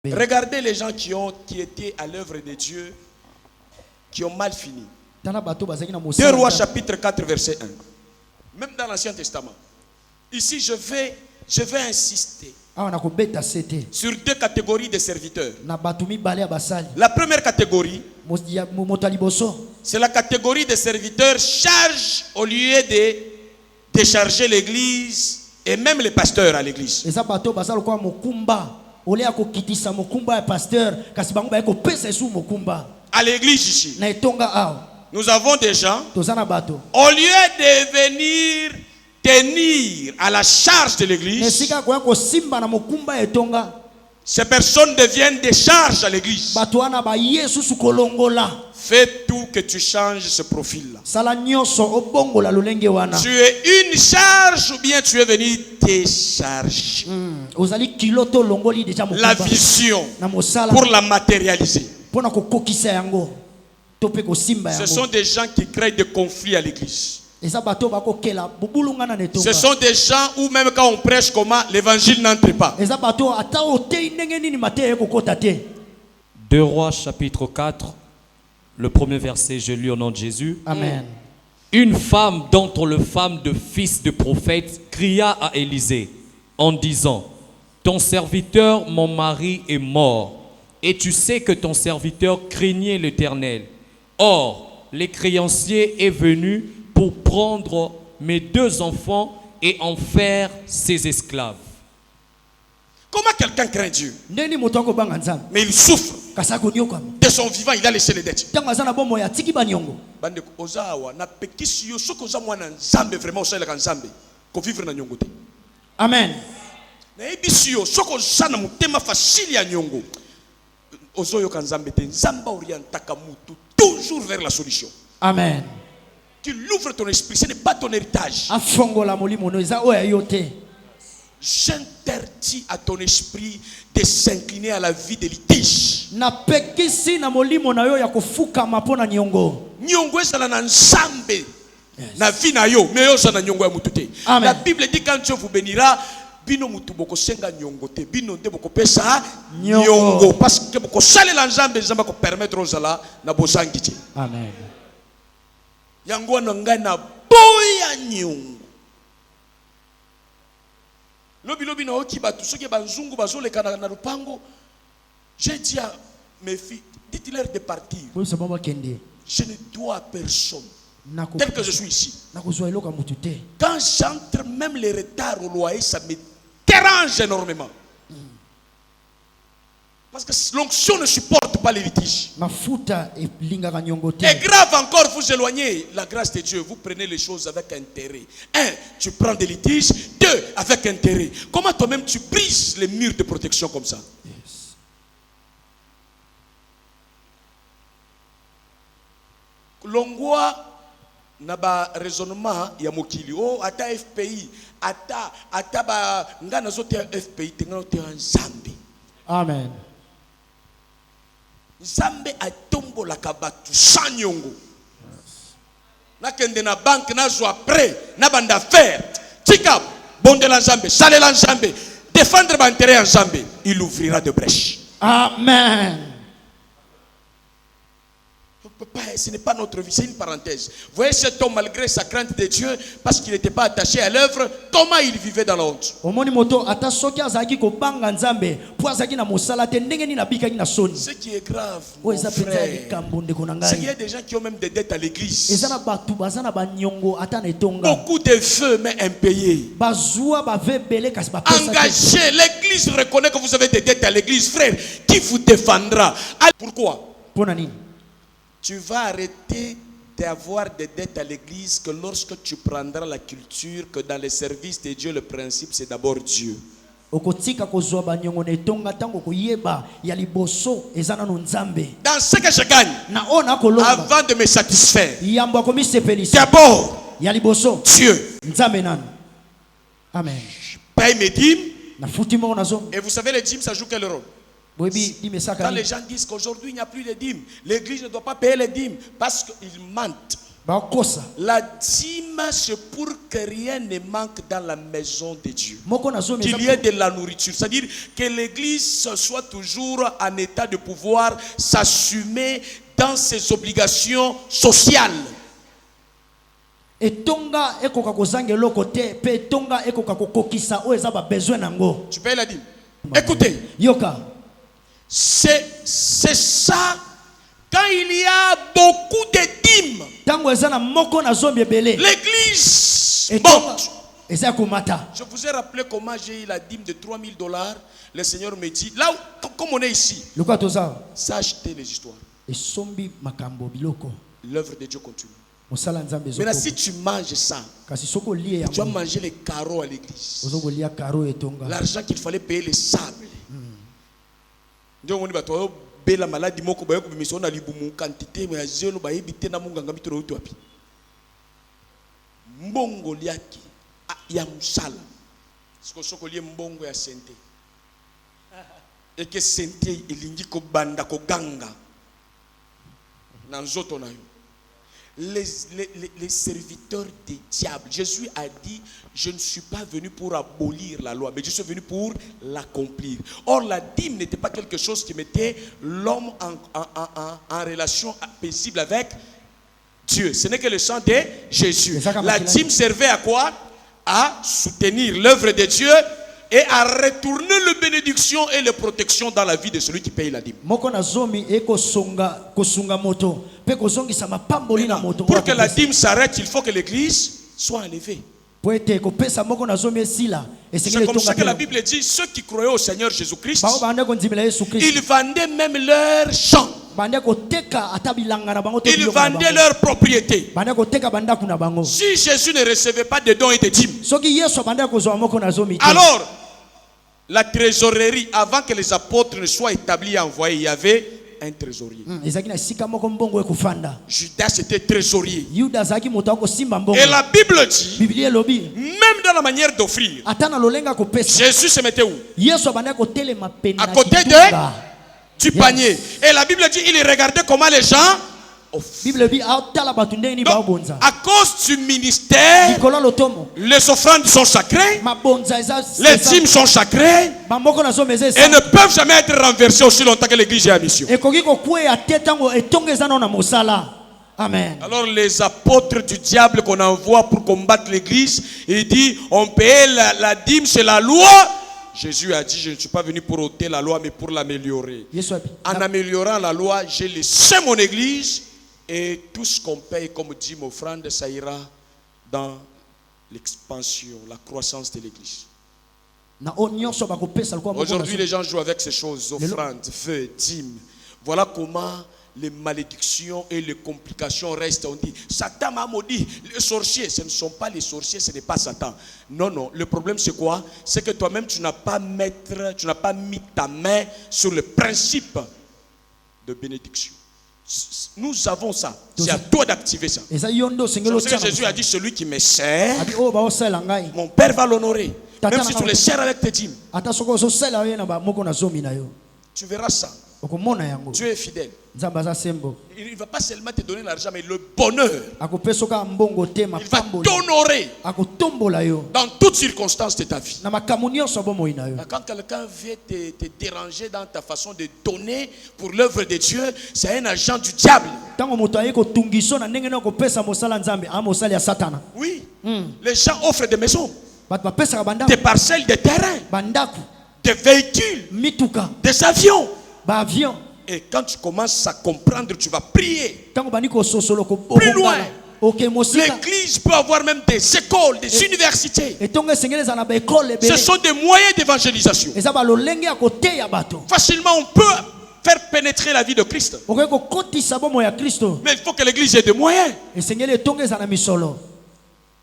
Regardez les gens qui étaient à l'œuvre de Dieu, qui ont mal fini. 2 Rois chapitre 4 verset 1. Même dans l'Ancien Testament. Ici je vais insister sur deux catégories de serviteurs. La première catégorie, c'est la catégorie des serviteurs charge au lieu de décharger l'église et même les pasteurs à l'église. À l'église ici, nous avons des gens, au lieu de venir tenir à la charge de l'église, ces personnes deviennent des charges à l'église. Fais tout que tu changes ce profil-là. Tu es une charge ou bien tu es venu décharger la vision pour la matérialiser. Ce sont des gens qui créent des conflits à l'église. Ce sont des gens où même quand on prêche comment l'évangile n'entre pas. 2 Rois chapitre 4, le premier verset, je lis au nom de Jésus. Amen. Une femme d'entre les femmes de fils de prophète cria à Élisée en disant: ton serviteur, mon mari, est mort, et tu sais que ton serviteur craignait l'Éternel. Or, les créanciers est venu pour prendre mes 2 enfants et en faire ses esclaves. Comment quelqu'un craint Dieu, mais il souffre de son vivant, il a laissé les dettes. Amen. Toujours vers la solution. Amen. Tu l'ouvres ton esprit, ce n'est pas ton héritage. J'interdis à ton esprit de s'incliner à la vie de litige. Nyongo ezala na nzambe na vie na yo, mais yo za na nyongo ya mutute. La Bible dit quand Dieu vous bénira, bino mutu boko senga nyongo te, bino nde boko pesa nyongo parce que boko salela nzambe nzamba ko permettre ozala na bozangi te. Amen. Yango na ngai na boya nyongo. Lobi na oki batu soki banzungu bazoleka na lupango. J'ai dit à mes filles, dites-leur de partir. Je ne dois à personne. Tel que je suis ici. Quand j'entre, même les retards au loyer, ça me dérange énormément. Parce que l'onction ne supporte pas les litiges. Et grave encore, vous éloignez la grâce de Dieu. Vous prenez les choses avec intérêt. 1, tu prends des litiges. 2, avec intérêt. Comment toi-même tu brises les murs de protection comme ça? Yes. Longwa naba raisonnement ya mokili. Oh, ata FPI, ata ba ngana zote FPI tengana te nzambe. Amen. Nzambe atombo la kabatu sanyongo. Nakende na banque na zo après na banda faire. Tika bonde la nzambe, sale la nzambe, défendre ba intérêt en nzambe, il ouvrira de brèches. Amen. Ce n'est pas notre vie, c'est une parenthèse. Vous voyez cet homme, malgré sa crainte de Dieu, parce qu'il n'était pas attaché à l'œuvre, comment il vivait dans la honte. Ce qui est grave, mon frère, c'est qu'il y a des gens qui ont même des dettes à l'église. Beaucoup de feux, mais impayés. Engagés, l'église reconnaît que vous avez des dettes à l'église. Frère, qui vous défendra? Pourquoi? Tu vas arrêter d'avoir des dettes à l'église que lorsque tu prendras la culture que dans les services de Dieu, le principe c'est d'abord Dieu. Dans ce que je gagne, avant de me satisfaire, d'abord Dieu. Amen. Paye mes dîmes. Et vous savez, les dîmes, ça joue quel rôle? Quand les gens disent qu'aujourd'hui il n'y a plus de dîmes, l'église ne doit pas payer les dîmes parce qu'ils mentent. La dîme, c'est pour que rien ne manque dans la maison de Dieu. Qu'il y ait de la nourriture. C'est-à-dire que l'église soit toujours en état de pouvoir s'assumer dans ses obligations sociales. Tu payes la dîme. Écoutez. C'est ça. Quand il y a beaucoup de dîmes, l'église monte. Je vous ai rappelé comment j'ai eu la dîme de $3000. Le Seigneur me dit, là, comme on est ici, sachez les histoires. L'œuvre de Dieu continue. Maintenant, si tu manges ça, tu vas manger les carreaux à l'église. L'argent qu'il fallait payer les sables. Bela maladie moko bayo kubimisa na libumu quantité ya zelo ba yebite na munganga mitoro utu wapi mbongo liaki ya musala siko lié mbongo ya sente et que sente elingi ko banda ko ganga na nzoto na yo. Les serviteurs des diables. Jésus a dit, je ne suis pas venu pour abolir la loi, mais je suis venu pour l'accomplir. Or, la dîme n'était pas quelque chose qui mettait l'homme en relation paisible avec Dieu. Ce n'est que le sang de Jésus. La dîme servait à quoi? À soutenir l'œuvre de Dieu et à retourner les bénédictions et les protections dans la vie de celui qui paye la dîme. Pour que la dîme s'arrête, il faut que l'église soit enlevée. C'est comme ça que la Bible dit, ceux qui croyaient au Seigneur Jésus-Christ, ils vendaient même leurs champs. Ils vendaient leurs propriétés. Si Jésus ne recevait pas de dons et de dîmes, alors la trésorerie, avant que les apôtres ne soient établis et envoyés, il y avait un trésorier. Judas était trésorier. Et la Bible dit, même dans la manière d'offrir, Jésus se mettait où? À côté du panier. Et la Bible dit, il regardait comment les gens offrent. Donc, à cause du ministère, les offrandes sont sacrées, les dîmes sont sacrées, et ne peuvent jamais être renversées aussi longtemps que l'église est à mission. Amen. Alors les apôtres du diable qu'on envoie pour combattre l'église, il dit, on paye la dîme, c'est la loi. Jésus a dit, je ne suis pas venu pour ôter la loi, mais pour l'améliorer. En améliorant la loi, j'ai laissé mon église. Et tout ce qu'on paye comme dîme offrande, ça ira dans l'expansion, la croissance de l'église. Aujourd'hui, les gens jouent avec ces choses, offrandes, feux, dîmes. Voilà comment les malédictions et les complications restent. On dit, Satan m'a maudit, les sorciers. Ce ne sont pas les sorciers, ce n'est pas Satan. Non, non. Le problème, c'est quoi? C'est que toi-même, tu n'as pas mis ta main sur le principe de bénédiction. Nous avons ça. C'est à toi d'activer ça. C'est ce que Jésus a dit, celui qui me sert, mon Père va l'honorer. Même si tu le sers avec tes dîmes. Tu verras ça. Dieu est fidèle. Il ne va pas seulement te donner l'argent, mais le bonheur. Il va t'honorer dans toutes circonstances de ta vie. Quand quelqu'un vient te déranger dans ta façon de donner pour l'œuvre de Dieu, c'est un agent du diable. Oui. Les gens offrent des maisons, des parcelles de terrain, des véhicules, des avions. Et quand tu commences à comprendre, tu vas prier plus loin. L'église peut avoir même des écoles, des universités. Ce sont des moyens d'évangélisation. Facilement, on peut faire pénétrer la vie de Christ. Mais il faut que l'église ait des moyens.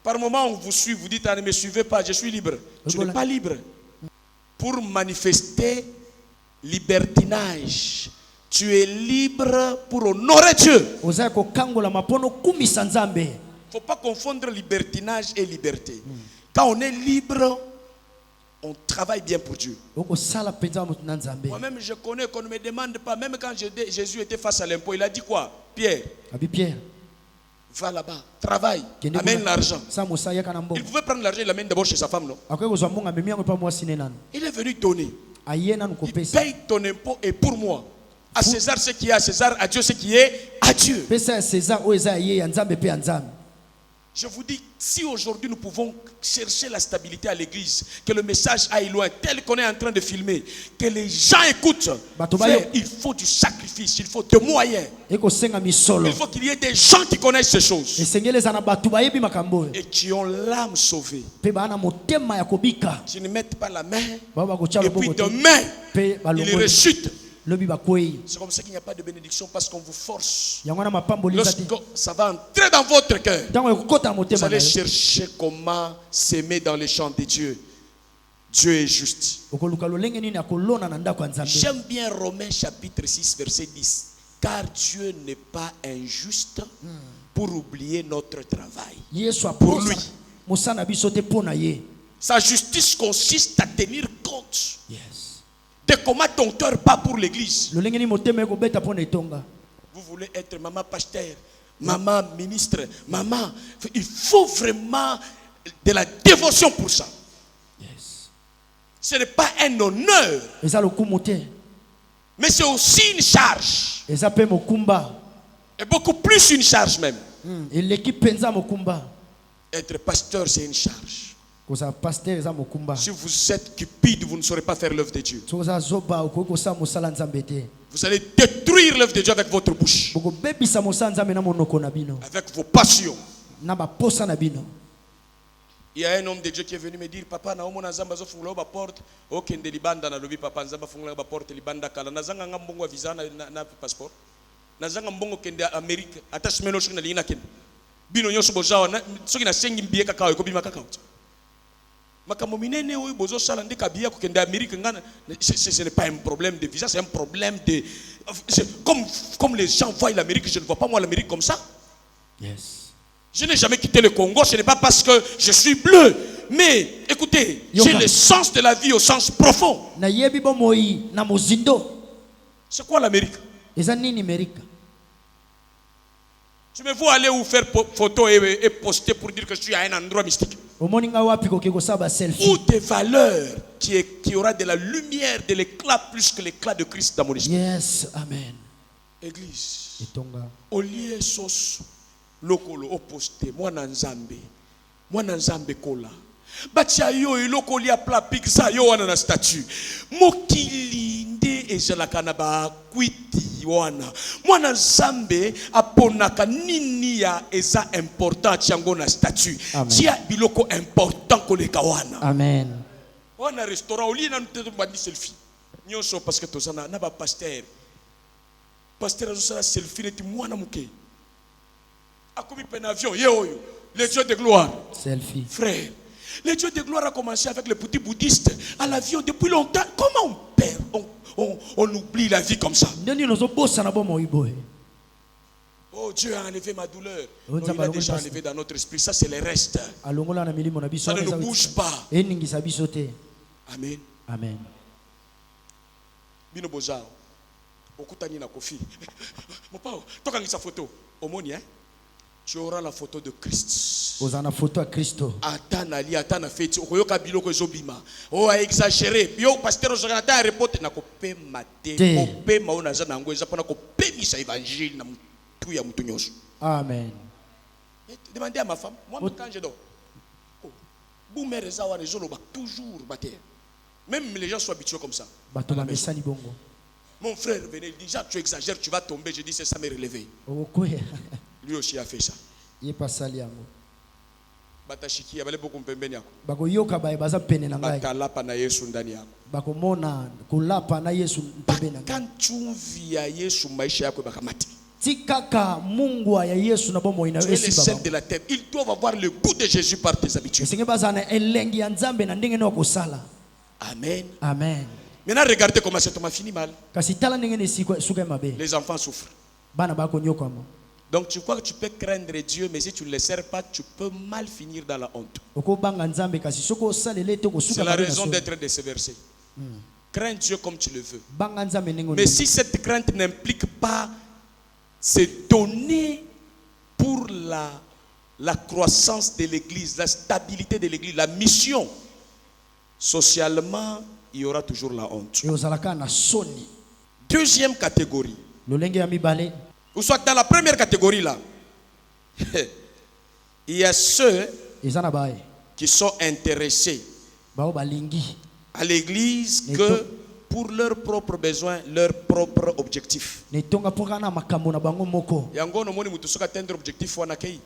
Par moment, on vous suit, vous dites, ah, ne me suivez pas, je suis libre. Tu n'es pas libre. Pour manifester libertinage, tu es libre pour honorer Dieu. Il ne faut pas confondre libertinage et liberté. Quand on est libre, on travaille bien pour Dieu. Moi-même, je connais qu'on ne me demande pas, même quand Jésus était face à l'impôt, il a dit quoi? Pierre, Va là-bas, travaille, amène l'argent. Il pouvait prendre l'argent et l'amène d'abord chez sa femme, non? Il est venu donner. Il paye ton impôt et pour moi. À César ce qui est à César, à Dieu ce qui est à Dieu. Je vous dis, si aujourd'hui nous pouvons chercher la stabilité à l'église, que le message aille loin, tel qu'on est en train de filmer, que les gens écoutent, frère, il faut du sacrifice, il faut des moyens. Il faut qu'il y ait des gens qui connaissent ces choses et qui ont l'âme sauvée. Qui ne mettent pas la main et puis demain, ils ressuscitent. C'est comme ça qu'il n'y a pas de bénédiction parce qu'on vous force. Lorsque ça va entrer dans votre cœur, vous allez chercher comment s'aimer dans les champs de Dieu. Dieu est juste. J'aime bien Romains chapitre 6 verset 10. Car Dieu n'est pas injuste pour oublier notre travail. Pour lui. Sa justice consiste à tenir compte. De comment ton cœur bat pour l'église. Vous voulez être maman pasteur, maman ministre, maman. Il faut vraiment de la dévotion pour ça. Ce n'est pas un honneur, mais c'est aussi une charge. Et beaucoup plus une charge même. Être pasteur, c'est une charge. Si vous êtes cupide, vous ne saurez pas faire l'œuvre de Dieu. Vous allez détruire l'œuvre de Dieu avec votre bouche, avec vos passions. Il y a un homme de Dieu qui est venu me dire, papa, na omo na zamba zo fungula ba porte, okende libanda na lobi papa nzamba fungula ba porte libanda kala na zanga ngambongo visa na passeport. Na zanga mbongo kende America, attachment no na lina kende. Bino nyoso bozawa na soki na sengi mbiye kakao ko bima kakao. Ce n'est pas un problème de visa, c'est un problème de... Comme les gens voient l'Amérique, je ne vois pas moi l'Amérique comme ça. Yes. Je n'ai jamais quitté le Congo, ce n'est pas parce que je suis bleu. Mais écoutez, j'ai le sens de la vie au sens profond. C'est quoi l'Amérique? Je me vois aller ou faire photo et poster pour dire que je suis à un endroit mystique. Ou des valeurs qui aura de la lumière, de l'éclat plus que l'éclat de Christ dans mon esprit. Yes, amen. Église. Au lieu sos lokolo oposte moi nanzambe kola. Batia yo iloko lia pla pizza yo wana na statue. Mokili nde ejalaka na ba kwiti wana. Mwana nzambe aponaka nini ya eza important tiango na statue. Tia biloko important koleka wana. Amen. Wana restaurant oli na nteto bandi selfie. Nyonso parce que tozana na ba pasteur. Pasteur azosala selfie neti mwana muke. Akomi pen avion yeoyo. Le Dieu de gloire. Selfie. Frère. Le Dieu de gloire a commencé avec les petits bouddhistes à l'avion depuis longtemps. Comment on perd, on oublie la vie comme ça? Oh, Dieu a enlevé ma douleur. Non, il a déjà enlevé dans notre esprit. Ça, c'est le reste. Ça ne nous bouge pas. Amen. Amen. Bino Bozao. Okutani na kofi. Mon pao, toka ngisa photo. Omoni, hein? Tu auras la photo de Christ. Vous avez la photo à Christo. Atanali, atana feti. Okoyoka biloko ezobima. Oh, a exagéré. Yo pasteur Jonathan a reporté na kopé maté. Kopé maona za nango eza pona kopé misa évangile na mutu ya mutu nyonso. Amen. Demandez à ma femme, moi quand je dors. Oh, boomer eza wana ezoloba toujours bater. Même les gens sont habitués comme ça. Batona mesani bongo. Mon frère venait, il dit, Jacques, tu exagères, tu vas tomber. Je dis, c'est ça me relever. Lui aussi a fait ça. Il est pas sali yango. Batashiki, il y avait beaucoup de pembeni yako. Bako yoka ba baza pene na ngai. Bakalapa na Yesu ndani yako. Bako mona kulapa na Yesu pembeni na ngai. Kanchumvi ya Yesu maisha yako bakamati. Tikaka Mungu ya Yesu na bomo ina Yesu baba. Tu es le chef de la terre. Ils doivent avoir le goût de Jésus par tes habitudes. Senge bazana elengi ya Nzambe na ndenge no kosala. Amen. Amen. Maintenant, regardez comment cet homme a fini mal. Les enfants souffrent. Donc, tu crois que tu peux craindre Dieu, mais si tu ne le sers pas, tu peux mal finir dans la honte. C'est la raison d'être de ce verset. Crains Dieu comme tu le veux. Mais si cette crainte n'implique pas se donner pour pour la croissance de l'église, la stabilité de l'église, la mission, socialement, il y aura toujours la honte. Deuxième catégorie. Ou soit dans la première catégorie là, il y a ceux qui sont intéressés à l'église que pour leurs propres besoins, leurs propres objectifs. Yango no moni mutu soka atteindre objectif wana kei.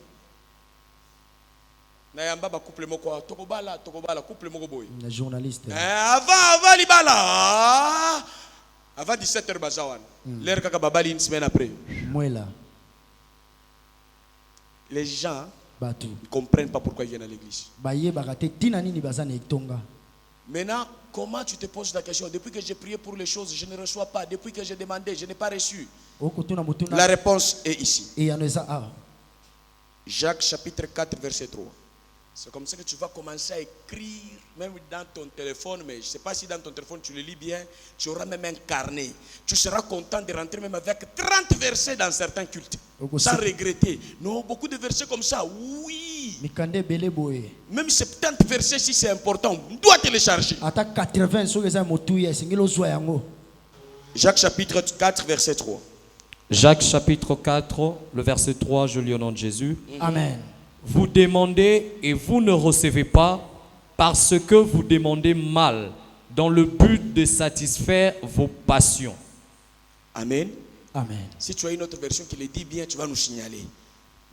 Na yamba ba couple moko tokobala couple moko boy. Na journaliste. Avant libala. Avant 17h bazawan. L'air kaka babali une semaine après. Moela. Les gens ne comprennent pas pourquoi ils viennent à l'église. Maintenant, comment tu te poses la question? Depuis que j'ai prié pour les choses, je ne reçois pas. Depuis que j'ai demandé, je n'ai pas reçu. La réponse est ici. Jacques chapitre 4 verset 3. C'est comme ça que tu vas commencer à écrire, même dans ton téléphone, mais je ne sais pas si dans ton téléphone tu le lis bien, tu auras même un carnet. Tu seras content de rentrer même avec 30 versets dans certains cultes, sans regretter. Non, beaucoup de versets comme ça, oui. Même 70 versets, si c'est important, on doit télécharger. Jacques chapitre 4, verset 3. Jacques chapitre 4, le verset 3, je lis au nom de Jésus. Amen. Vous demandez et vous ne recevez pas parce que vous demandez mal dans le but de satisfaire vos passions. Amen. Amen. Si tu as une autre version qui le dit bien, tu vas nous signaler.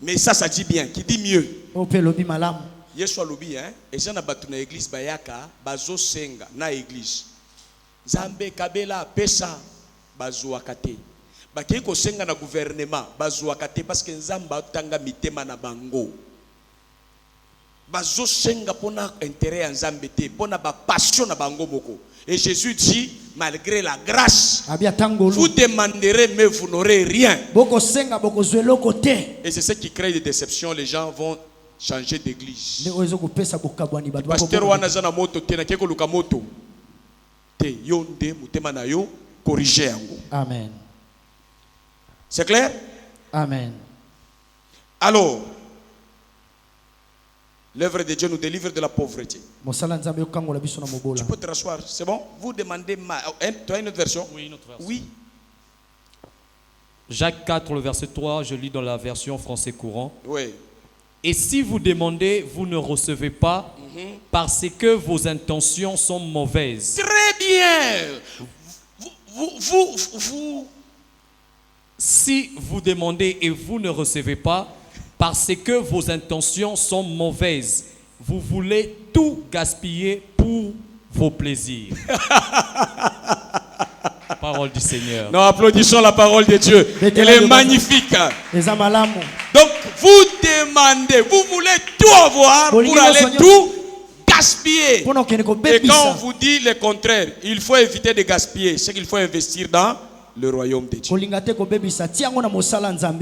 Mais ça dit bien, qui dit mieux. Yesu alobi et ça na batu na église bayaka bazo senga na église. Zambe kabela pesa bazo akate. Baki ko senga na gouvernement bazo akate parce que nzamba tanga mitema na bango. Bazo senga pona intérêt en Nzambe te, pona ba passion na bango moko. Et Jésus dit, malgré la grâce, vous demanderez mais vous n'aurez rien. Et c'est ce qui crée des déceptions. Les gens vont changer d'église. Pasteur wana zana moto te na keko luka moto te yonde mutema na yo corriger yango. Amen. C'est clair? Amen. Alors, l'œuvre de Dieu nous délivre de la pauvreté. Tu peux te rasseoir, c'est bon? Vous demandez, tu as une autre version? Oui, une autre version. Oui. Jacques 4, le verset 3, je lis dans la version français courant. Oui. Et si vous demandez, vous ne recevez pas parce que vos intentions sont mauvaises. Très bien. Vous. Si vous demandez et vous ne recevez pas parce que vos intentions sont mauvaises, vous voulez tout gaspiller pour vos plaisirs. Parole du Seigneur. Non, applaudissons la parole de Dieu. Elle est magnifique. Donc, vous demandez, vous voulez tout avoir pour aller tout gaspiller. Et quand on vous dit le contraire, il faut éviter de gaspiller. C'est qu'il faut investir dans le royaume de Dieu.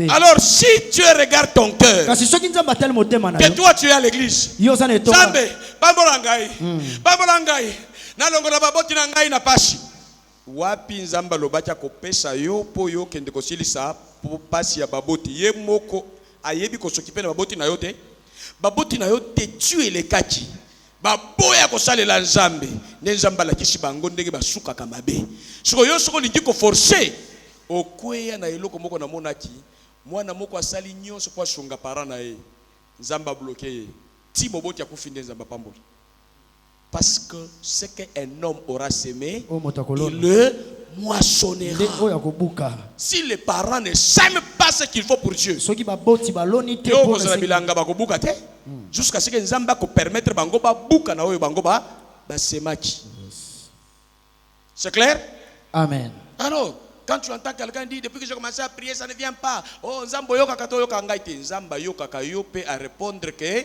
Alors si Dieu regarde ton cœur, que toi tu es à l'église, Zambe, Babolangai, Nalongola baboti na ngai na pashi. Wapi Nzamba lobaki akopesa yo po yo kende kosilisa po pasi ya baboti. Ye moko ayebi kosokipe na baboti na yo te. Baboti na yo te tu le kaki. Baboya kosalela Nzambe ne Nzamba la kisi bango ndenge basuka kamabe. Siko yo soko lingi ko forcer okweya na eloko moko na monaki mwana moko asali nyonso kwa shunga para na ye Nzamba bloqué ti moboti akufinde Nzamba pambola. Parce que ce qu'un homme aura semé, il le moissonnera. Si les parents ne s'aiment pas ce qu'il faut pour Dieu, jusqu'à ce que Nzamba ko permettre bango ba buka na oyo bango ba semaki. C'est clair? Amen. Alors, quand tu entends quelqu'un dire depuis que j'ai commencé à prier, ça ne vient pas. Oh, Nzamba yoka kato yoka ngaite. Nzamba yoka kayope à répondre que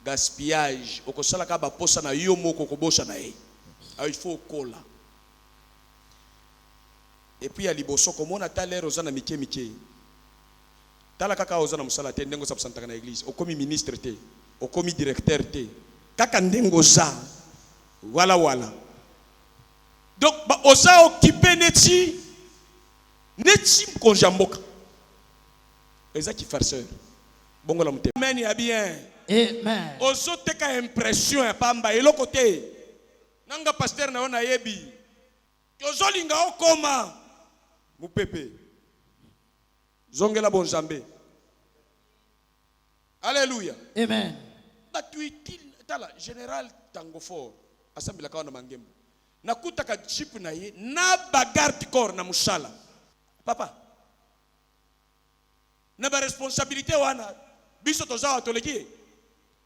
gaspillage okosala ka ba posa na yo moko kobosha na ye. Il faut kola. Et puis à liboso komona ta lero za na mike. Tala kaka oza na musala te ndengo sa santaka na église. Okomi ministre te, okomi directeur te. Kaka ndengo za. Wala. Donc ba oza occupé neti konjamboka. eza ki farceur. Bongo la mute. Amen ya bien. Amen. Ozo teka impression ya pamba eloko te. Nanga pasteur na ona yebi. Ozo linga okoma. Mupepe. Zongela bonzambe. Alléluia. Amen. Batu utile tala général Tangofor asambila kawa na mangembo. Nakutaka chip na ye na bagarde corps na musala. Papa. Na ba responsabilité wana biso toza atoleki.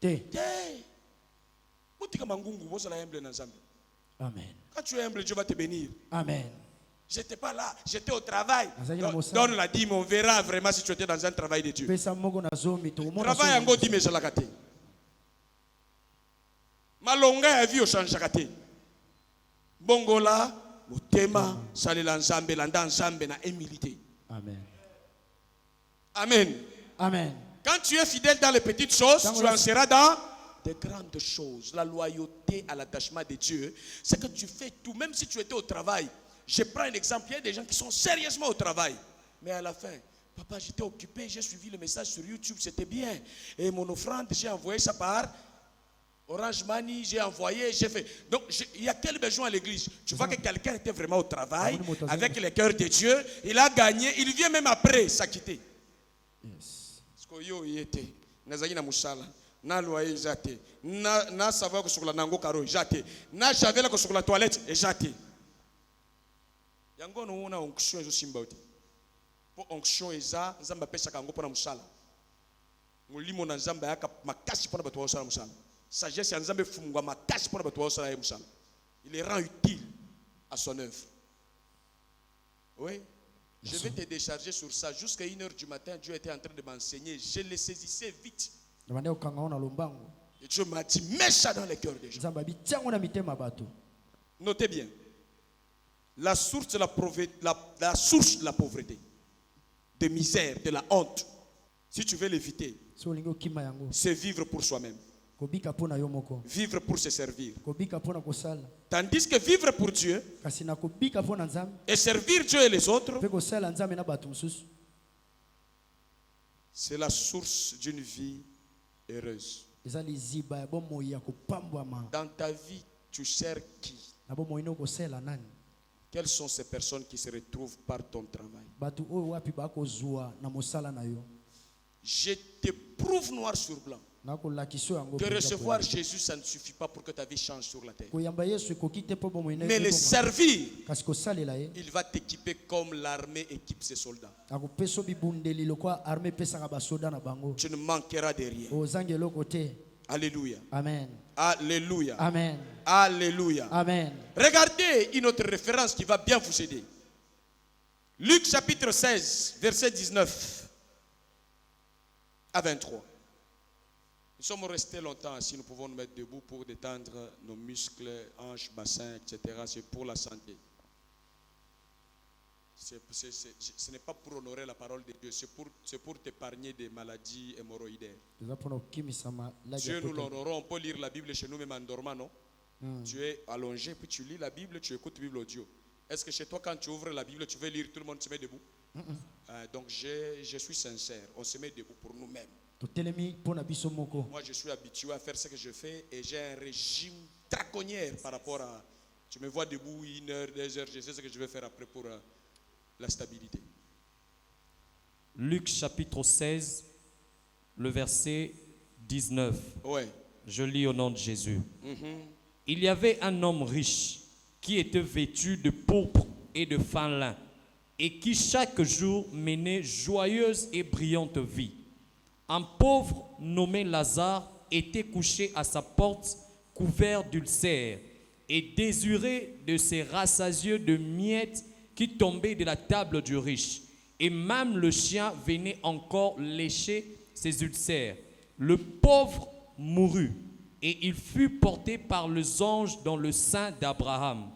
Te. Mutika mangungu bozala humble na Nzambe. Amen. Quand tu es humble, Dieu va te bénir. Amen. J'étais pas là, j'étais au travail. Donne la dîme, on verra vraiment si tu étais dans un travail de Dieu. Travail en godi mais jalakate. Malonga ya vie au chanjakate. Bongola, motema, salela Nzambe, landa Nzambe na humilité. Amen. Amen. Amen. Quand tu es fidèle dans les petites choses, tu en seras dans des grandes choses. La loyauté à l'attachement de Dieu, c'est que tu fais tout, même si tu étais au travail. Je prends un exemple, il y a des gens qui sont sérieusement au travail. Mais à la fin, papa, j'étais occupé, j'ai suivi le message sur YouTube, c'était bien. Et mon offrande, j'ai envoyé ça par Orange Money, j'ai envoyé, j'ai fait. Donc, il y a quel besoin à l'église? Tu vois que quelqu'un était vraiment au travail, avec le cœur de Dieu, il a gagné, il vient même après s'acquitter. Yes. Parce que yo, il était. Nazaki na musala. Na loyer jate. Na savoir que sur la nango karo jate. Na javel que sur la toilette et jate. Yango no una onction ezo simbauti. Po onction eza nzamba pesa kango pona musala. Mulimo na nzamba yaka makasi pona batu wasala musala. Sagesse ya nzamba fumwa makasi pona batu wasala ya musala. Il les rend utile à son œuvre. Oui. Je vais te décharger sur ça. Jusqu'à 1h du matin, Dieu était en train de m'enseigner. Je le saisissais vite. Et Dieu m'a dit, mets ça dans les cœurs des gens. Notez bien. La source de la source de la pauvreté, de misère, de la honte, si tu veux l'éviter, c'est vivre pour soi-même. Vivre pour se servir. Tandis que vivre pour Dieu et servir Dieu et les autres, c'est la source d'une vie heureuse. Dans ta vie, tu sers qui? Quelles sont ces personnes qui se retrouvent par ton travail? Je te prouve noir sur blanc que recevoir Jésus, ça ne suffit pas pour que ta vie change sur la terre. Mais le servir, il va t'équiper comme l'armée équipe ses soldats. Tu ne manqueras de rien. Alléluia. Amen. Alléluia. Amen. Alléluia. Amen. Regardez une autre référence qui va bien vous aider. Luc chapitre 16, verset 19 à 23. Nous sommes restés longtemps assis, nous pouvons nous mettre debout pour détendre nos muscles, hanches, bassins, etc. C'est pour la santé. Ce n'est pas pour honorer la parole de Dieu, c'est pour t'épargner des maladies hémorroïdaires. Dieu nous l'honorons, on peut lire la Bible chez nous même en dormant, non? Tu es allongé, puis tu lis la Bible, tu écoutes la Bible audio. Est-ce que chez toi, quand tu ouvres la Bible, tu veux lire, tout le monde se met debout? Donc je suis sincère, on se met debout pour nous-mêmes. Moi, je suis habitué à faire ce que je fais et j'ai un régime draconnière par rapport à... Tu me vois debout 1 heure, 2 heures, je sais ce que je vais faire après pour la stabilité. Luc chapitre 16, le verset 19. Ouais. Je lis au nom de Jésus. Il y avait un homme riche qui était vêtu de pourpre et de fin lin et qui chaque jour menait joyeuse et brillante vie. Un pauvre nommé Lazare était couché à sa porte, couvert d'ulcères, et désirait de se rassasier de miettes qui tombaient de la table du riche. Et même le chien venait encore lécher ses ulcères. Le pauvre mourut, et il fut porté par les anges dans le sein d'Abraham.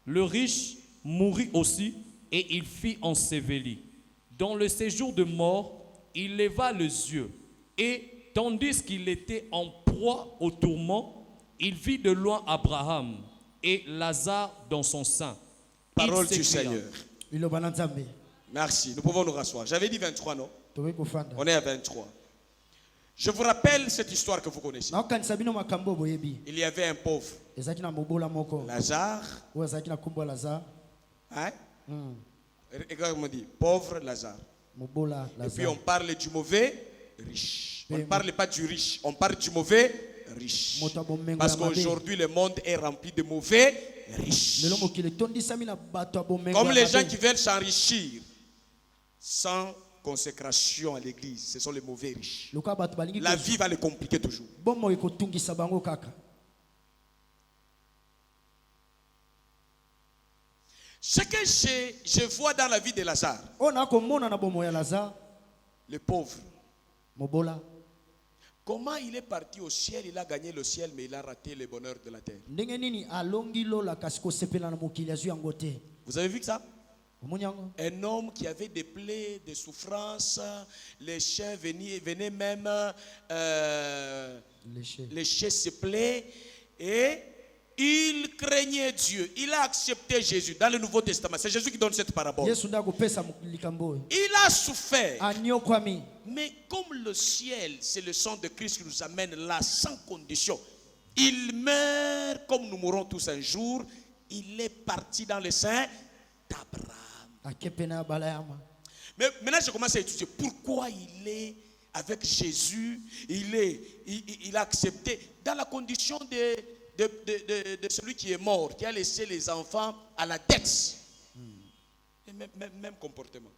Le riche mourut aussi, et il fut enseveli. Dans le séjour de mort, il leva les yeux et, tandis qu'il était en proie au tourment, il vit de loin Abraham et Lazare dans son sein. Parole du Seigneur. Merci, nous pouvons nous rasseoir. J'avais dit 23, non? On est à 23. Je vous rappelle cette histoire que vous connaissez. Il y avait un pauvre, Lazare. Hein? Regarde, on dit pauvre Lazare. Et puis on parle du mauvais riche. On ne parle pas du riche, on parle du mauvais riche. Parce qu'aujourd'hui le monde est rempli de mauvais riches. Comme les gens qui veulent s'enrichir sans consécration à l'église, ce sont les mauvais riches. La vie va les compliquer toujours. Ce que je vois dans la vie de Lazare, le pauvre, comment il est parti au ciel, il a gagné le ciel, mais il a raté le bonheur de la terre. Vous avez vu que ça? Un homme qui avait des plaies, des souffrances, les chiens venaient même lécher ses plaies, et il craignait Dieu. Il a accepté Jésus dans le Nouveau Testament. C'est Jésus qui donne cette parabole. Il a souffert. Mais comme le ciel, c'est le sang de Christ qui nous amène là sans condition. Il meurt comme nous mourrons tous un jour. Il est parti dans le sein d'Abraham. Mais maintenant, je commence à étudier pourquoi il est avec Jésus. Il a accepté dans la condition de celui qui est mort, qui a laissé les enfants à la dette. Et même comportement.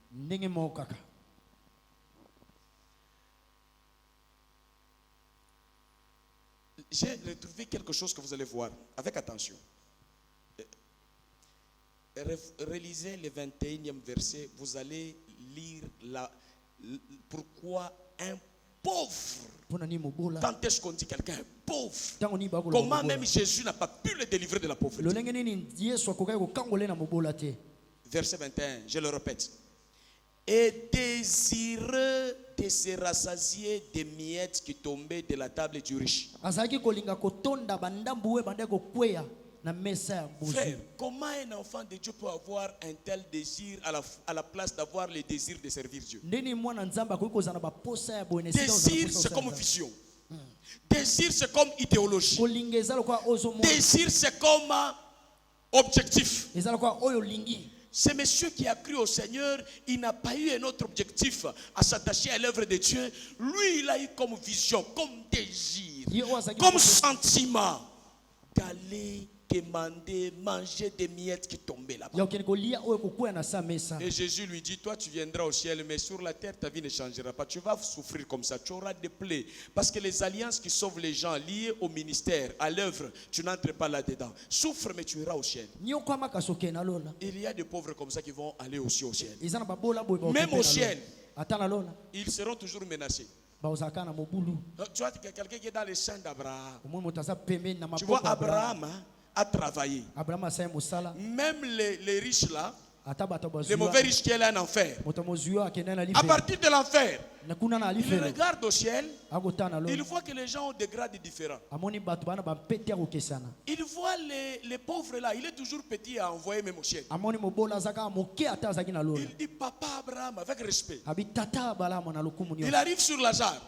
J'ai retrouvé quelque chose que vous allez voir avec attention. Relisez le 21e verset, vous allez lire pourquoi un pauvre. Quand est-ce qu'on dit quelqu'un est pauvre? Comment même Jésus n'a pas pu le délivrer de la pauvreté? Verset 21, je le répète. Et désireux de se rassasier des miettes qui tombaient de la table du riche. Frère, comment un enfant de Dieu peut avoir un tel désir à la place d'avoir le désir de servir Dieu? Désir, c'est comme vision. Désir, c'est comme idéologie. Désir, c'est comme objectif. Ce monsieur qui a cru au Seigneur, il n'a pas eu un autre objectif à s'attacher à l'œuvre de Dieu. Lui, il a eu comme vision, comme désir, comme sentiment d'aller demander, manger des miettes qui tombaient là-bas. Et Jésus lui dit, toi tu viendras au ciel, mais sur la terre ta vie ne changera pas. Tu vas souffrir comme ça, tu auras des plaies. Parce que les alliances qui sauvent les gens liés au ministère, à l'œuvre, tu n'entres pas là-dedans. Souffre, mais tu iras au ciel. Il y a des pauvres comme ça qui vont aller aussi au ciel. Même au ciel, ils seront toujours menacés. Tu vois quelqu'un qui est dans les seins d'Abraham. Tu vois Abraham a travaillé. Même les riches là, les mauvais riches qui sont là en enfer, à partir de l'enfer, il regarde au ciel, il voit que les gens ont des grades différents. Il voit les pauvres là, il est toujours petit à envoyer même au ciel. Il dit papa Abraham avec respect. Il arrive sur Lazare.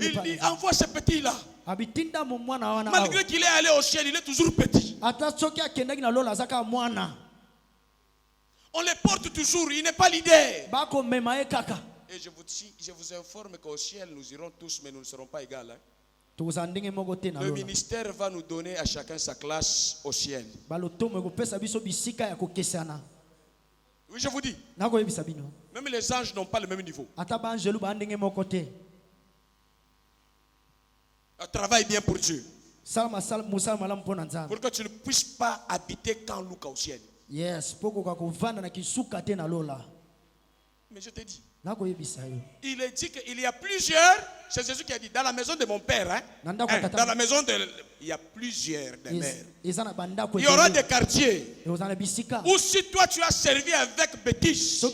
Il dit envoie ce petit là. Malgré qu'il est allé au ciel, il est toujours petit. On le porte toujours, il n'est pas leader. Et je vous informe qu'au ciel nous irons tous, mais nous ne serons pas égaux. Le ministère va nous donner à chacun sa classe au ciel. Oui, je vous dis. Même les anges n'ont pas le même niveau. Travaille bien pour Dieu. Pour que tu ne puisses pas habiter quand Luca au ciel. Yes. Mais je te dis. Il est dit qu'il y a plusieurs. C'est Jésus qui a dit dans la maison de mon père. Dans la maison il y a plusieurs demeures. Il y aura des quartiers où si toi tu as servi avec bêtise,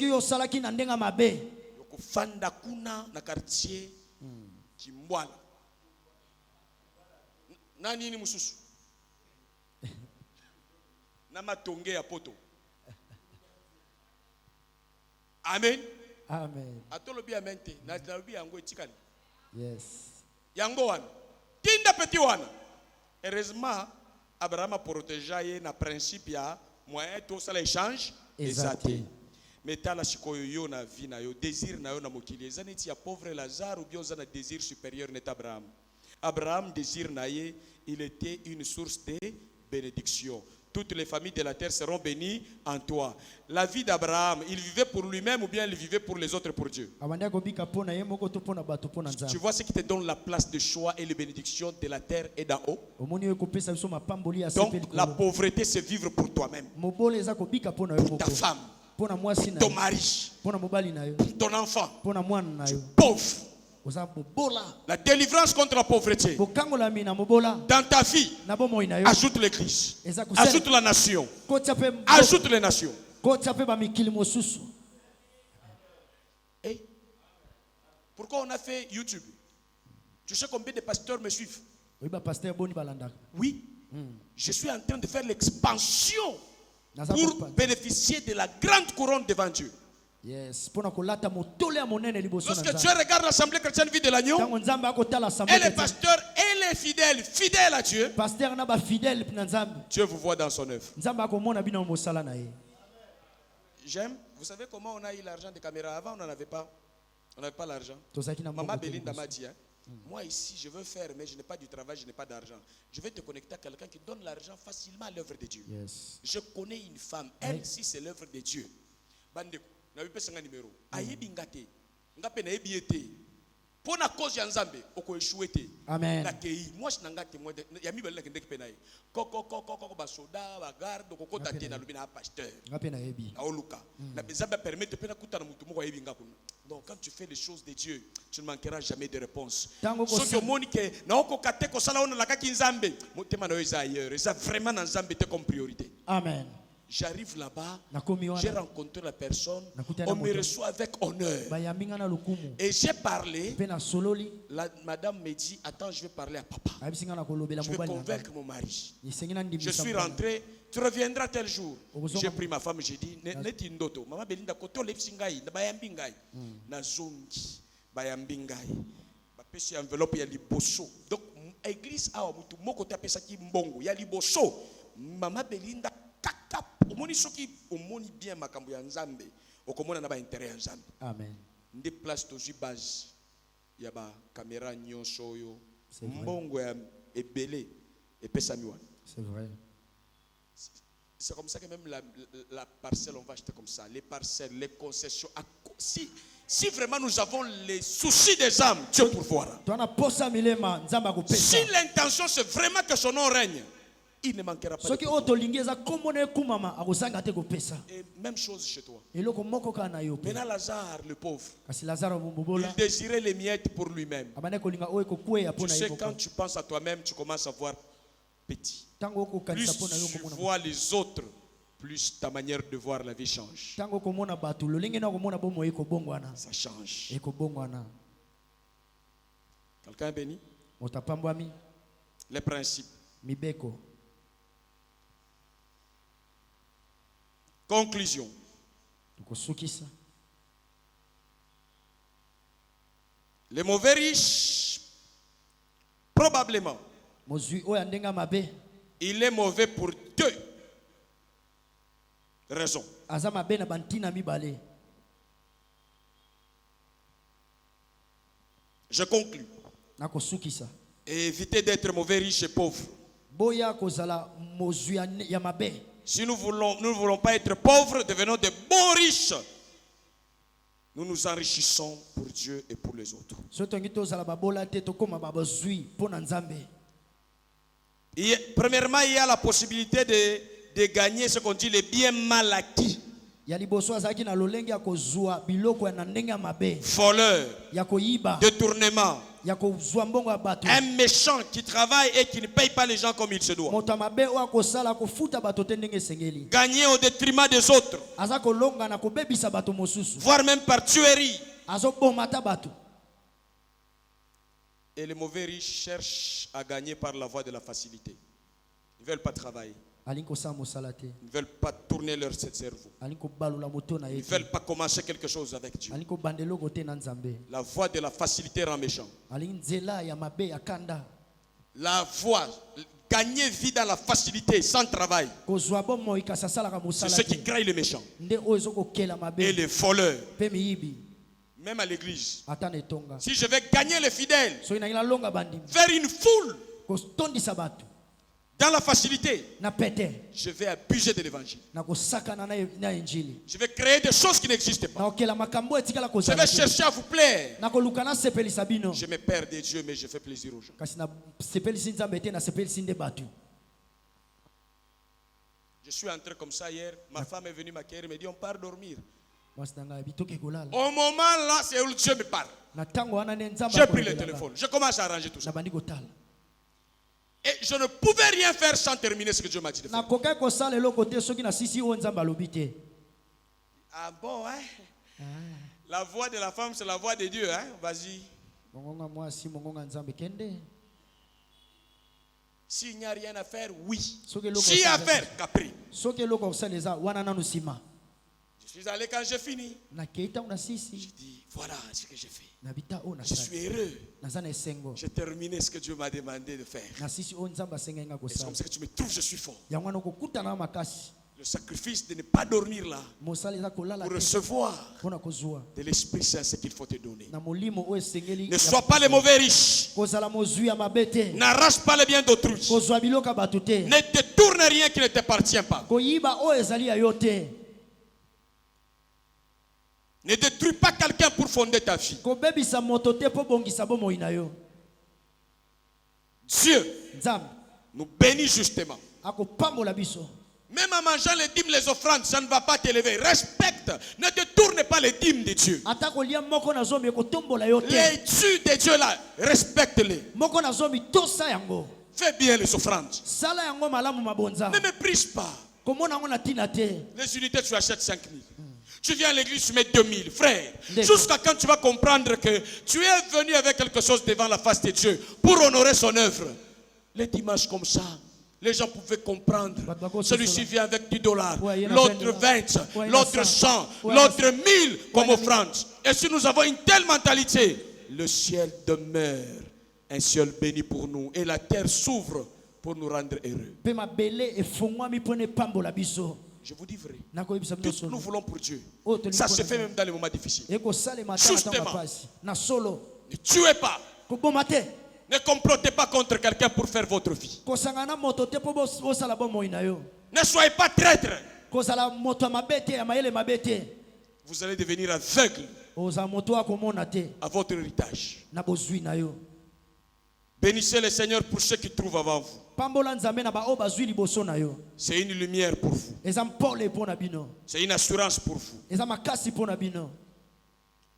fanda kuna na quartier Kimbwala. Nani ni mususu na matonge ya poto Amen. Amen. Atolobi amen te. Na lobi yango etikali. Yes. Yango wana. Tinda petit wana. Heureusement, Abraham a protégé na principe ya moyen tout ça l'échange exacté. Mais tala sikoyo yo na vie na yo désir na yo na mokili ezaneti ya pauvre Lazare ou bien za na désir supérieur net Abraham. Abraham désir na ye, il était une source de bénédiction. Toutes les familles de la terre seront bénies en toi. La vie d'Abraham, il vivait pour lui-même ou bien il vivait pour les autres pour Dieu. Tu vois ce qui te donne la place de choix et les bénédictions de la terre et d'en haut. Donc la pauvreté c'est vivre pour toi-même. Pour ta femme. Ton mari. Ton enfant. Tu es pauvre. La délivrance contre la pauvreté dans ta vie, ajoute l'église, ajoute la nation, ajoute les nations. Hey, pourquoi on a fait YouTube? Tu sais combien de pasteurs me suivent? Oui, je suis en train de faire l'expansion pour bénéficier de la grande couronne devant Dieu. Yes. Lorsque tu regardes l'Assemblée chrétienne vie de l'agneau, et les pasteurs et les fidèles, fidèles à Dieu, Dieu vous voit dans son œuvre. J'aime. Vous savez comment on a eu l'argent des caméras? Avant, on n'en avait pas. On n'avait pas l'argent. Maman Belinda m'a dit, moi ici, je veux faire, mais je n'ai pas du travail, je n'ai pas d'argent. Je vais te connecter à quelqu'un qui donne l'argent facilement à l'œuvre de Dieu. Yes. Je connais une femme, elle, si c'est l'œuvre de Dieu. Na bipe sanga numéro ayebi ngate ngape na yebi ete pour na cause ya nzambe oko échouer te. Amen. Na kei moi je ngate moi ya mi bela kende pe na ye koko ba soda ba garde koko tate na lobina pasteur ngape na yebi na oluka na bezaba permettre pe na kuta na mutu moko yebi ngako. Donc quand tu fais les choses de Dieu, tu ne manqueras jamais de réponse. Ce que monique na oko kate ko sala ona la kaki nzambe motema na yo za ailleurs et ça vraiment na nzambe te comme priorité. Amen. J'arrive là-bas, j'ai rencontré la personne, on me reçoit avec honneur. Et j'ai parlé, la madame me dit, attends, je vais parler à papa. Je vais convaincre mon mari. Je suis rentré, tu reviendras tel jour. J'ai pris ma femme, j'ai dit, neti ndoto. Maman Belinda, koto lepsingai, bayambingai. Na zongi, bayambingai. Bapesi enveloppe ya liboso. Donc, église a mutu moko tapesa ki mbongo, ya liboso. Maman Belinda, omoni soki omoni bien makambo ya nzambe okomona na ba intérêt ya nzambe. Amen. Nde place to base ya ba caméra nyonso oyo mbongo ya ebele epesami wana. C'est vrai. C'est comme ça que même la parcelle on va acheter comme ça, les parcelles, les concessions. Si vraiment nous avons les soucis des âmes, Dieu pourvoira. Si l'intention c'est vraiment que son nom règne, il ne manquera pas. Et même chose chez toi. Maintenant Lazare, le pauvre, il désirait les miettes pour lui-même. Tu sais, quand tu penses à toi-même, tu commences à voir petit. Plus tu vois les autres, plus ta manière de voir la vie change. Ça change. Quelqu'un est béni? Les principes. Conclusion. Les mauvais riches, probablement, il est mauvais pour deux raisons. Je conclue. Et éviter d'être mauvais riche et pauvre. Si nous ne voulons pas être pauvres, devenons de bons riches. Nous nous enrichissons pour Dieu et pour les autres. Premièrement, il y a la possibilité de gagner ce qu'on dit les biens mal acquis. Voleur, détournement, un méchant qui travaille et qui ne paye pas les gens comme il se doit. Gagner au détriment des autres, voire même par tuerie. Et les mauvais riches cherchent à gagner par la voie de la facilité. Ils ne veulent pas travailler. Ils ne veulent pas tourner leur cerveau. Ils ne veulent pas commencer quelque chose avec Dieu. La voie de la facilité rend méchant. La voie, gagner vie dans la facilité sans travail, c'est ce qui crée les méchants et les voleurs. Même à l'église, si je vais gagner les fidèles vers une foule dans la facilité, je vais abuser de l'évangile. Je vais créer des choses qui n'existent pas. Je vais chercher à vous plaire. Je me perds de Dieu, mais je fais plaisir aux gens. Je suis entré comme ça hier. Ma femme est venue m'accueillir et me dit on part dormir. Au moment là, c'est où Dieu me parle. J'ai pris le téléphone. Je commence à arranger tout ça. Et je ne pouvais rien faire sans terminer ce que Dieu m'a dit de faire. Ah bon, hein? La voix de la femme, c'est la voix de Dieu, hein? Vas-y. S'il n'y a rien à faire, oui. S'il y a à faire, capri. Je suis allé quand j'ai fini. J'ai dit, voilà ce que j'ai fait. Je suis heureux. J'ai terminé ce que Dieu m'a demandé de faire. C'est comme ça que tu me trouves, je suis fort. Le sacrifice de ne pas dormir là, pour recevoir de l'Esprit Saint ce qu'il faut te donner. Ne sois pas les mauvais riches. N'arrache pas les biens d'autrui. Ne détourne rien qui ne t'appartient pas. Ne détruis pas quelqu'un pour fonder ta vie. Dieu nous bénit justement. Même en mangeant les dîmes, les offrandes, ça ne va pas t'élever. Respecte. Ne détourne pas les dîmes de Dieu. Les dieux de Dieu là, respecte-les. Fais bien les offrandes. Ne méprise pas. Les unités, tu achètes 5 000. Tu viens à l'église, tu mets 2 000. Frère, jusqu'à quand tu vas comprendre que tu es venu avec quelque chose devant la face de Dieu pour honorer son œuvre. Les dimanches comme ça, les gens pouvaient comprendre. Celui-ci vient avec $10, l'autre 20, l'autre 100, l'autre 1000 comme offrande. Et si nous avons une telle mentalité, le ciel demeure un ciel béni pour nous et la terre s'ouvre pour nous rendre heureux. Je vous dis vrai. Tout ce que nous voulons pour Dieu, ça se fait même dans les moments difficiles. Justement, ne tuez pas. Ne complotez pas contre quelqu'un pour faire votre vie. Ne soyez pas traître. Vous allez devenir aveugle à votre héritage. Bénissez le Seigneur pour ceux qui trouvent avant vous. C'est une lumière pour vous. C'est une assurance pour vous.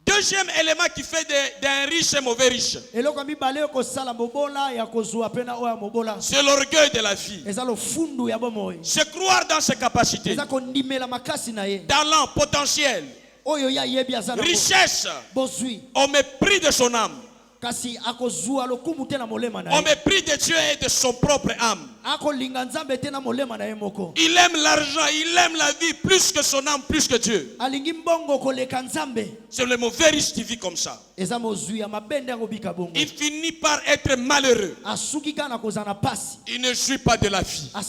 Deuxième élément qui fait d'un riche et mauvais riche, c'est l'orgueil de la vie. C'est croire dans ses capacités, talent, potentiel, richesse, au mépris de son âme. Au mépris de Dieu et de son propre âme. Il aime l'argent, il aime la vie plus que son âme, plus que Dieu. C'est le mauvais riche qui vit comme ça. Il finit par être malheureux. Il ne jouit pas de la vie. Il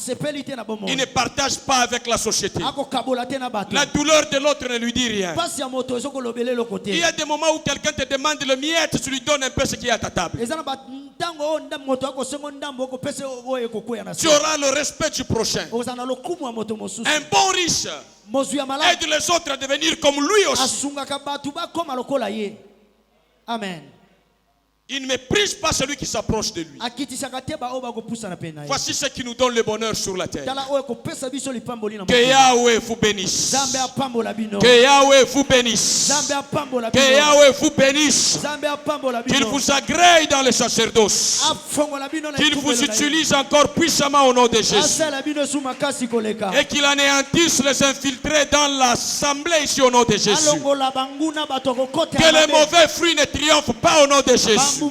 ne partage pas avec la société. La douleur de l'autre ne lui dit rien. Il y a des moments où quelqu'un te demande le miette, tu lui donnes un peu ce qui est à ta table. Tu auras le respect du prochain. Un bon riche aide les autres à devenir comme lui aussi. Amen. Il ne méprise pas celui qui s'approche de lui. Voici ce qui nous donne le bonheur sur la terre. Que Yahweh vous bénisse. Que Yahweh vous bénisse. Que Yahweh vous bénisse. Qu'il vous agrée dans le sacerdoce. Qu'il vous utilise encore puissamment au nom de Jésus. Et qu'il anéantisse les infiltrés dans l'assemblée ici au nom de Jésus. Que les mauvais fruits ne triomphent pas au nom de Jésus. Amen.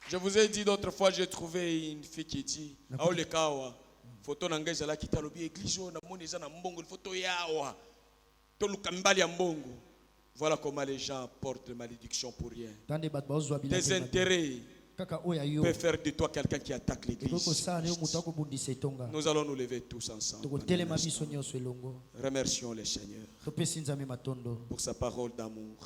Je vous ai dit d'autres fois, j'ai trouvé une fille qui dit Aolekawa, photo nangeza la kita lobi église na moneza na mbongo photo yawa. To lukambali ya mbongo. Voilà comment les gens portent de malédiction pour rien. Tes intérêts peuvent faire de toi quelqu'un qui attaque l'église. Nous allons nous lever tous ensemble. Remercions le Seigneur pour sa parole d'amour.